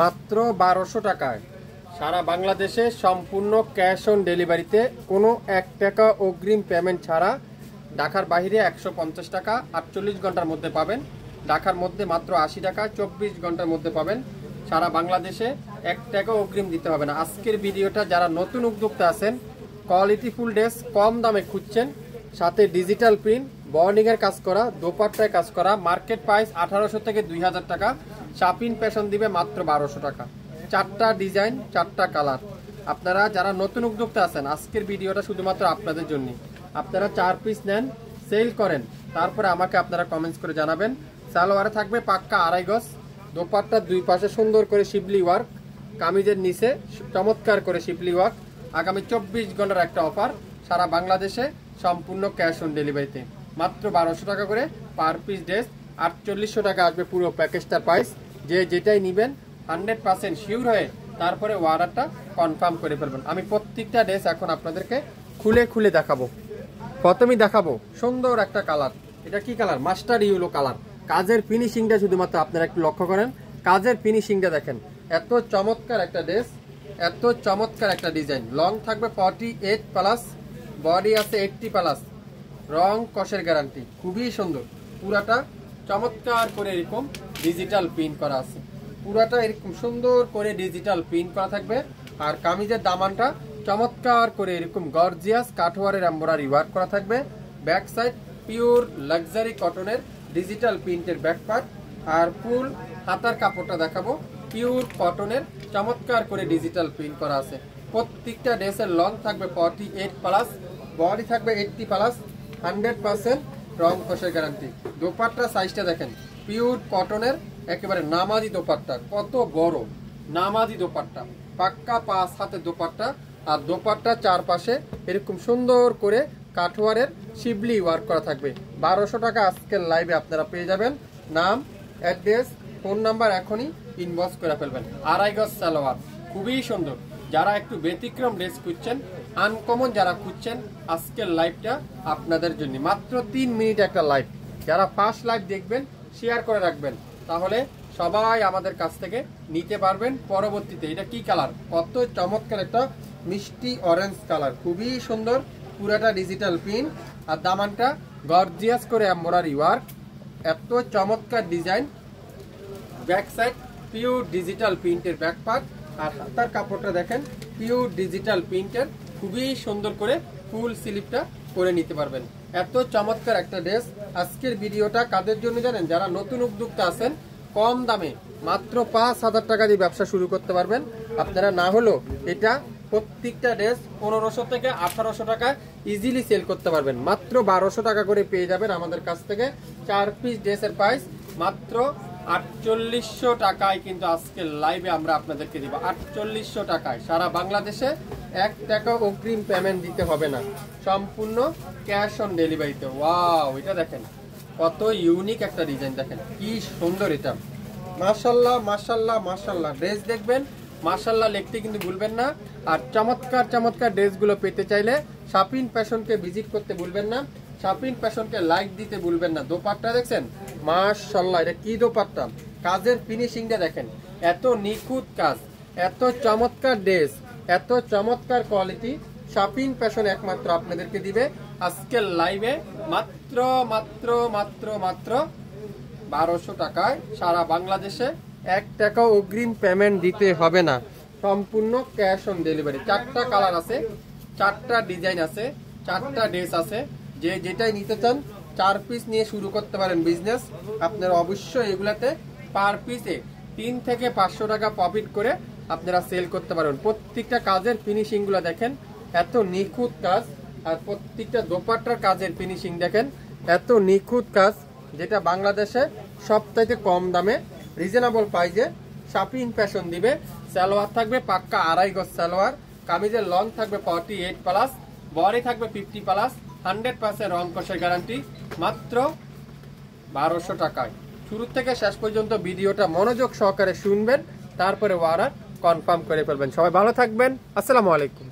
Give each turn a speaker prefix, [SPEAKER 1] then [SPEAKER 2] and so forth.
[SPEAKER 1] মাত্র 1200 টাকায় সারা বাংলাদেশে সম্পূর্ণ ক্যাশ অন ডেলিভারিতে, কোনো 1 টাকা অগ্রিম পেমেন্ট ছাড়া। ঢাকার বাইরে 150 টাকা 48 ঘন্টার মধ্যে পাবেন, ঢাকার মধ্যে মাত্র 80 টাকা 24 ঘন্টার মধ্যে পাবেন। সারা বাংলাদেশে 1 টাকা অগ্রিম দিতে হবে না। আজকের ভিডিওটা যারা নতুন উদ্যোক্তা আছেন, কোয়ালিটি ফুল ড্রেস কম দামে খুঁজছেন, সাথে ডিজিটাল প্রিন্ট বর্ডিংয়ের কাজ করা, দোপাট্টায় কাজ করা, মার্কেট প্রাইস 1800 থেকে 2000 টাকা, শাপিং ফ্যাশন দিবে মাত্র 1200 টাকা। 4টা ডিজাইন 4টা কালার। আপনারা যারা নতুন উদ্যোক্তা আছেন, আজকের ভিডিওটা শুধুমাত্র আপনাদের জন্য। আপনারা 4 পিস নেন, সেল করেন, তারপরে আমাকে আপনারা কমেন্টস করে জানাবেন। সালোয়ারে থাকবে পাক্কা 2.5 গজ, দোপাট্টার দুই পাশে সুন্দর করে শিবলি ওয়ার্ক, কামিজের নিচে চমৎকার করে শিবলি ওয়ার্ক। আগামী 24 ঘন্টার একটা অফার, সারা বাংলাদেশে সম্পূর্ণ ক্যাশ অন ডেলিভারিতে। মাত্র 1200 টাকা করে পার পিস ড্রেস, 4800 টাকা আসবে পুরো প্যাকেজটার প্রাইস। যে যেটাই নেবেন 100% শিওর হয়ে তারপরে অর্ডারটা কনফার্ম করে ফেলবেন। আমি প্রত্যেকটা ড্রেস এখন আপনাদেরকে খুলে খুলে দেখাবো। প্রথমেই দেখাবো সুন্দর একটা কালার। এটা কি কালার? Master yellow colour. কাজের ফিনিশিংটা শুধুমাত্র আপনারা একটু লক্ষ্য করেন, কাজের ফিনিশিংটা দেখেন। এত চমৎকার একটা ড্রেস, এত চমৎকার একটা ডিজাইন। লং থাকবে 48 প্লাস, বডি আছে 80 প্লাস, রং কষের গ্যারান্টি। খুবই সুন্দর, পুরাটা চমৎকার করে এরকম ডিজিটাল প্রিন্ট করা আছে। পুরাটা এরকম সুন্দর করে ডিজিটাল প্রিন্ট করা থাকবে। আর কামিজের দামানটা চমৎকার করে এরকম গর্জিয়াস কাঠওয়ারের এমব্রয়ডারি ওয়ার্ক করা থাকবে। ব্যাক সাইড পিওর লাক্সারি কটনের ডিজিটাল প্রিন্টের ব্যাক পার্ট। আর ফুল হাতার কাপড়টা দেখাবো, পিওর কটনের চমৎকার করে ডিজিটাল প্রিন্ট করা আছে। প্রত্যেকটা ড্রেসের লং থাকবে 48 প্লাস, বডি থাকবে 80 প্লাস, 100% রং কষের গ্যারান্টি। দোপাট্টা সাইজটা দেখেন, পিওর কটনের একেবারে নামাজি দোপাট্টা। কত বড় নামাজি দোপাট্টা, পাক্কা 5 হাতের দোপাট্টা। আর দোপাট্টার চারপাশে এরকম সুন্দর করে কাঠওয়ারের শিবলি ওয়ার্ক করা থাকবে। 1200 টাকা আজকের লাইভে আপনারা পেয়ে যাবেন। নাম, অ্যাড্রেস, ফোন নাম্বার এখনই ইনবক্স করে ফেলবেন। 2.5 গজ সালোয়ার, খুবই সুন্দর। যারা একটু ব্যতিক্রম ড্রেস খুঁজছেন, আনকমন যারা খুঁজছেন, আজকের লাইভটা আপনাদের জন্য। মাত্র 3 মিনিট একটা লাইভ। যারা ফার্স্ট লাইভ দেখবেন শেয়ার করে রাখবেন, তাহলে সবাই আমাদের কাছ থেকে নিতে পারবেন পরবর্তীতে। এটা কি কালার? কত চমৎকার একটা মিষ্টি অরেঞ্জ কালার, খুবই সুন্দর। পুরাটা ডিজিটাল প্রিন্ট আর দামানটা গর্জিয়াস করে এমব্রয়ডারি ওয়ার্ক। এত চমৎকার design. Back side pure digital প্রিন্টের ব্যাক পার্ট। আর হাতার কাপড়টা দেখেন, পিওর ডিজিটাল প্রিন্টের, খুবই সুন্দর করে ফুল স্লিপটা করে নিতে পারবেন। এত চমৎকার একটা ড্রেস। আজকের ভিডিওটা কাদের জন্য জানেন? যারা নতুন উদ্যোক্তা আছেন, কম দামে মাত্র 5000 টাকা দিয়ে ব্যবসা শুরু করতে পারবেন। আপনারা না হলেও এটা প্রত্যেকটা ড্রেস 1500 থেকে 1800 টাকা ইজিলি সেল করতে পারবেন। মাত্র 1200 টাকা করে পেয়ে যাবেন আমাদের কাছ থেকে। 4 পিস ড্রেসের প্রাইস মাত্র 4800 টাকায় কিন্তু আজকের লাইভে আমরা আপনাদেরকে দিব। 4800 টাকায় সারা বাংলাদেশে 1 টাকা অগ্রিম পেমেন্ট দিতে হবে না, সম্পূর্ণ ক্যাশ অন ডেলিভারিতে। ওয়াও, এটা দেখেন কত ইউনিক একটা ডিজাইন, দেখেন কি সুন্দর। এটা মাশাআল্লাহ মাশাআল্লাহ মাশাআল্লাহ। ড্রেস দেখবেন মাশাআল্লাহ লিখতে কিন্তু ভুলবেন না। আর চমৎকার চমৎকার ড্রেসগুলো পেতে চাইলে শাপিং ফ্যাশনকে ভিজিট করতে ভুলবেন না, শাপিং ফ্যাশনকে লাইক দিতে ভুলবেন না। দোপাট্টা দেখছেন মাশাআল্লাহ, এটা কি দোপাট্টা! কাজের ফিনিশিংটা দেখেন, এত নিখুঁত কাজ, এত চমৎকার ড্রেস, এত চমৎকার কোয়ালিটি। শাপিং ফ্যাশন একমাত্র আপনাদেরকে দিবে আজকের লাইভে মাত্র মাত্র মাত্র মাত্র 1200 টাকায়। সারা বাংলাদেশে 1 টাকাও অগ্রিম পেমেন্ট দিতে হবে না, সম্পূর্ণ ক্যাশ অন ডেলিভারি। 4টা কালার আছে, 4টা ডিজাইন আছে, 4টা ড্রেস আছে। যে যেটাই নিতে চান 4 পিস নিয়ে শুরু করতে পারেন বিজনেস। আপনারা অবশ্যই এগুলাতে পার পিসে 3 থেকে 500 টাকা প্রফিট করে আপনারা সেল করতে পারবেন। প্রত্যেকটা কাজের ফিনিশিংগুলো দেখেন, এত নিখুঁত কাজ। আর প্রত্যেকটা দোপাট্টার কাজের ফিনিশিং দেখেন, এত নিখুঁত কাজ, যেটা বাংলাদেশে সবচাইতে কম দামে রিজনেবল প্রাইসে শাপিং ফ্যাশন দিবে। সালোয়ার থাকবে পাক্কা 2.5 গজ সালোয়ার, কামিজের লং থাকবে 48 প্লাস, বডি থাকবে 50 প্লাস, 100% রং কষের গ্যারান্টি। মাত্র 1200 টাকায়। শুরু থেকে শেষ পর্যন্ত ভিডিওটা মনোযোগ সহকারে শুনবেন, তারপরে অর্ডার কনফার্ম করে ফেলবেন। সবাই ভালো থাকবেন, আসসালামু আলাইকুম।